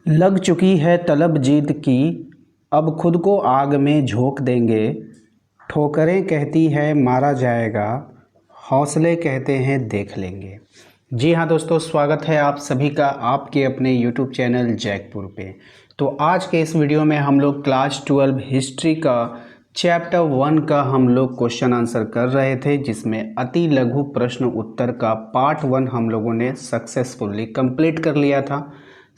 लग चुकी है तलब जीत की, अब खुद को आग में झोंक देंगे। ठोकरें कहती है मारा जाएगा, हौसले कहते हैं देख लेंगे। जी हाँ दोस्तों, स्वागत है आप सभी का आपके अपने YouTube चैनल जैकपुर पे। तो आज के इस वीडियो में हम लोग क्लास 12 हिस्ट्री का चैप्टर 1 का हम लोग क्वेश्चन आंसर कर रहे थे, जिसमें अति लघु प्रश्न उत्तर का पार्ट 1 हम लोगों ने सक्सेसफुली कंप्लीट कर लिया था।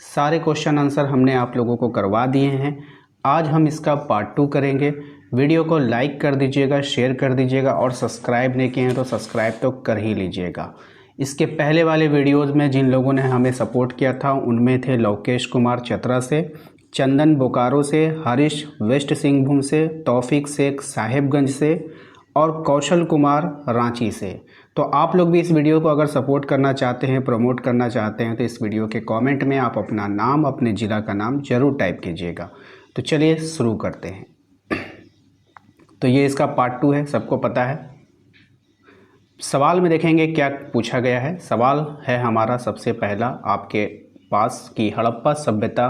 सारे क्वेश्चन आंसर हमने आप लोगों को करवा दिए हैं। आज हम इसका पार्ट 2 करेंगे। वीडियो को लाइक कर दीजिएगा, शेयर कर दीजिएगा और सब्सक्राइब नहीं किए हैं तो सब्सक्राइब तो कर ही लीजिएगा। इसके पहले वाले वीडियोज़ में जिन लोगों ने हमें सपोर्ट किया था उनमें थे लोकेश कुमार चतरा से, चंदन बोकारो से, हरीश वेस्ट सिंहभूम से, तौफीक शेख साहेबगंज से और कौशल कुमार रांची से। तो आप लोग भी इस वीडियो को अगर सपोर्ट करना चाहते हैं, प्रमोट करना चाहते हैं, तो इस वीडियो के कमेंट में आप अपना नाम, अपने ज़िला का नाम ज़रूर टाइप कीजिएगा। तो चलिए शुरू करते हैं। तो ये इसका पार्ट 2 है, सबको पता है। सवाल में देखेंगे क्या पूछा गया है। सवाल है हमारा सबसे पहला आपके पास कि हड़प्पा सभ्यता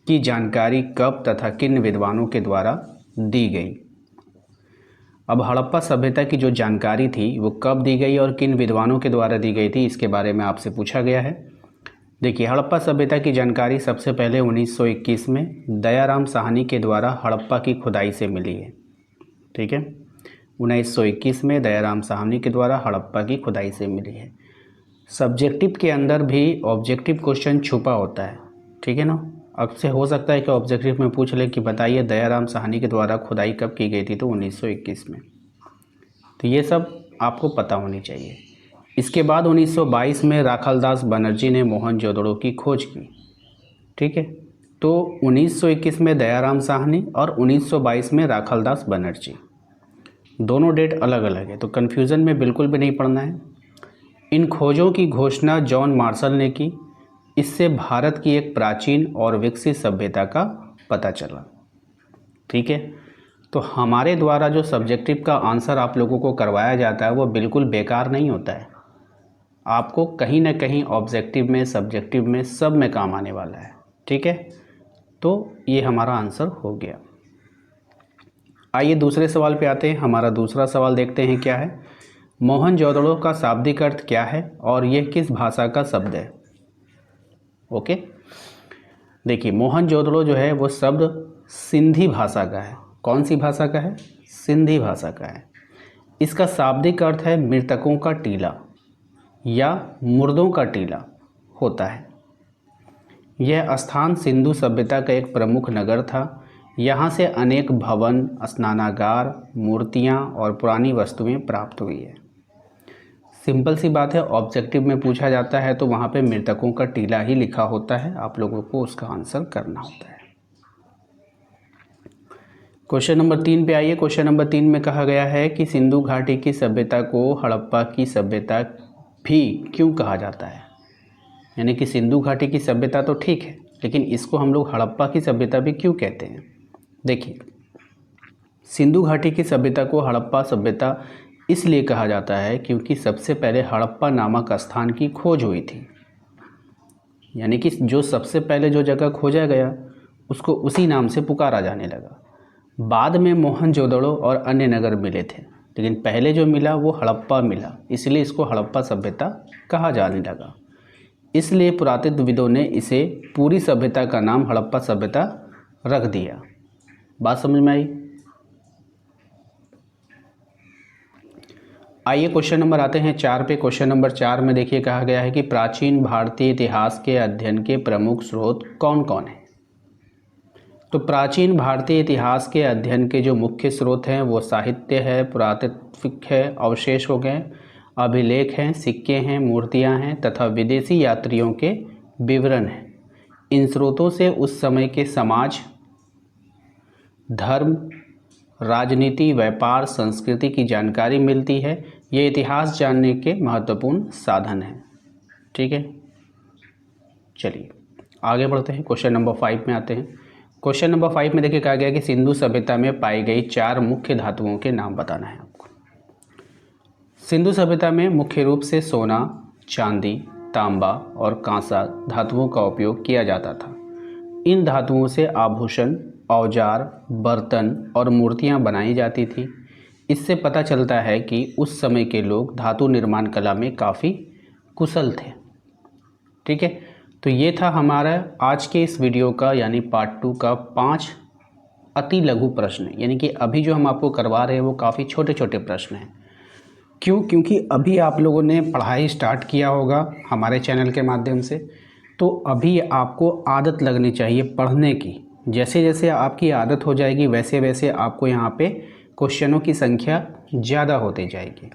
की जानकारी कब तथा किन विद्वानों के द्वारा दी गई। अब हड़प्पा सभ्यता की जो जानकारी थी वो कब दी गई और किन विद्वानों के द्वारा दी गई थी, इसके बारे में आपसे पूछा गया है। देखिए, हड़प्पा सभ्यता की जानकारी सबसे पहले 1921 में दयाराम साहनी के द्वारा हड़प्पा की खुदाई से मिली है। ठीक है, 1921 में दयाराम साहनी के द्वारा हड़प्पा की खुदाई से मिली है। सब्जेक्टिव के अंदर भी ऑब्जेक्टिव क्वेश्चन छुपा होता है, ठीक है ना। अब से हो सकता है कि ऑब्जेक्टिव में पूछ ले कि बताइए दयाराम साहनी के द्वारा खुदाई कब की गई थी, तो 1921 में। तो ये सब आपको पता होनी चाहिए। इसके बाद 1922 में राखालदास बनर्जी ने मोहनजोदड़ो की खोज की। ठीक है, तो 1921 में दयाराम साहनी और 1922 में राखालदास बनर्जी, दोनों डेट अलग अलग है, तो कन्फ्यूज़न में बिल्कुल भी नहीं पड़ना है। इन खोजों की घोषणा जॉन मार्शल ने की। इससे भारत की एक प्राचीन और विकसित सभ्यता का पता चला। ठीक है, तो हमारे द्वारा जो सब्जेक्टिव का आंसर आप लोगों को करवाया जाता है वो बिल्कुल बेकार नहीं होता है। आपको कहीं ना कहीं ऑब्जेक्टिव में, सब्जेक्टिव में, सब में काम आने वाला है। ठीक है, तो ये हमारा आंसर हो गया। आइए दूसरे सवाल पे आते हैं। हमारा दूसरा सवाल देखते हैं क्या है। मोहनजोदड़ो का शाब्दिक अर्थ क्या है और यह किस भाषा का शब्द है। ओके, देखिए, मोहनजोदड़ो जो है वो शब्द सिंधी भाषा का है। कौन सी भाषा का है? सिंधी भाषा का है। इसका शाब्दिक अर्थ है मृतकों का टीला या मुर्दों का टीला होता है। यह स्थान सिंधु सभ्यता का एक प्रमुख नगर था। यहाँ से अनेक भवन, स्नानागार, मूर्तियाँ और पुरानी वस्तुएं प्राप्त हुई है। सिंपल सी बात है, ऑब्जेक्टिव में पूछा जाता है तो वहाँ पे मृतकों का टीला ही लिखा होता है, आप लोगों को उसका आंसर करना होता है। क्वेश्चन नंबर 3 पे आइए। क्वेश्चन नंबर 3 में कहा गया है कि सिंधु घाटी की सभ्यता को हड़प्पा की सभ्यता भी क्यों कहा जाता है। यानी कि सिंधु घाटी की सभ्यता तो ठीक है, लेकिन इसको हम लोग हड़प्पा की सभ्यता भी क्यों कहते हैं। देखिए, सिंधु घाटी की सभ्यता को हड़प्पा सभ्यता इसलिए कहा जाता है क्योंकि सबसे पहले हड़प्पा नामक स्थान की खोज हुई थी। यानी कि जो सबसे पहले जो जगह खोजा गया उसको उसी नाम से पुकारा जाने लगा। बाद में मोहनजोदड़ो और अन्य नगर मिले थे, लेकिन पहले जो मिला वो हड़प्पा मिला, इसलिए इसको हड़प्पा सभ्यता कहा जाने लगा। इसलिए पुरातत्वविदों ने इसे पूरी सभ्यता का नाम हड़प्पा सभ्यता रख दिया। बात समझ में आई? आइए क्वेश्चन नंबर आते हैं 4 पे। क्वेश्चन नंबर 4 में देखिए कहा गया है कि प्राचीन भारतीय इतिहास के अध्ययन के प्रमुख स्रोत कौन कौन हैं। तो प्राचीन भारतीय इतिहास के अध्ययन के जो मुख्य स्रोत हैं वो साहित्य है, पुरातात्विक है, अवशेष हो गए, अभिलेख हैं, सिक्के हैं, मूर्तियां हैं तथा विदेशी यात्रियों के विवरण हैं। इन स्रोतों से उस समय के समाज, धर्म, राजनीति, व्यापार, संस्कृति की जानकारी मिलती है। ये इतिहास जानने के महत्वपूर्ण साधन हैं। ठीक है, चलिए आगे बढ़ते हैं। क्वेश्चन नंबर 5 में आते हैं। क्वेश्चन नंबर 5 में देखिए कहा गया कि सिंधु सभ्यता में पाई गई 4 मुख्य धातुओं के नाम बताना है आपको। सिंधु सभ्यता में मुख्य रूप से सोना, चांदी, तांबा और कांसा धातुओं का उपयोग किया जाता था। इन धातुओं से आभूषण, औजार, बर्तन और मूर्तियां बनाई जाती थी। इससे पता चलता है कि उस समय के लोग धातु निर्माण कला में काफ़ी कुशल थे। ठीक है, तो ये था हमारा आज के इस वीडियो का यानी पार्ट 2 का 5 अति लघु प्रश्न, यानी कि अभी जो हम आपको करवा रहे हैं वो काफ़ी छोटे छोटे प्रश्न हैं। क्यों? क्योंकि अभी आप लोगों ने पढ़ाई स्टार्ट किया होगा हमारे चैनल के माध्यम से, तो अभी आपको आदत लगनी चाहिए पढ़ने की। जैसे जैसे आपकी आदत हो जाएगी वैसे वैसे आपको यहाँ पे क्वेश्चनों की संख्या ज़्यादा होती जाएगी।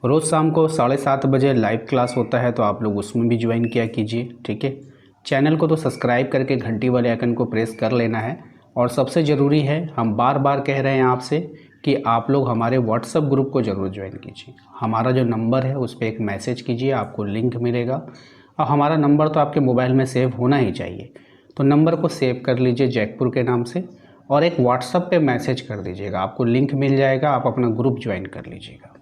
रोज़ शाम को 7:30 बजे लाइव क्लास होता है, तो आप लोग उसमें भी ज्वाइन किया कीजिए। ठीक है, चैनल को तो सब्सक्राइब करके घंटी वाले आइकन को प्रेस कर लेना है। और सबसे ज़रूरी है, हम बार बार कह रहे हैं आपसे कि आप लोग हमारे व्हाट्सएप ग्रुप को ज़रूर ज्वाइन कीजिए। हमारा जो नंबर है उस पर एक मैसेज कीजिए, आपको लिंक मिलेगा। और हमारा नंबर तो आपके मोबाइल में सेव होना ही चाहिए, तो नंबर को सेव कर लीजिए जयपुर के नाम से, और एक व्हाट्सएप पे मैसेज कर दीजिएगा, आपको लिंक मिल जाएगा, आप अपना ग्रुप ज्वाइन कर लीजिएगा।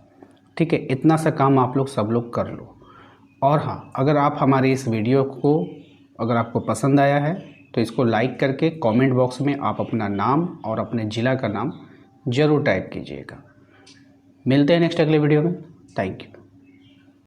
ठीक है, इतना सा काम आप लोग सब लोग कर लो। और हाँ, अगर आप हमारी इस वीडियो को अगर आपको पसंद आया है तो इसको लाइक करके कमेंट बॉक्स में आप अपना नाम और अपने ज़िला का नाम ज़रूर टाइप कीजिएगा। मिलते हैं नेक्स्ट अगले वीडियो में। Thank you.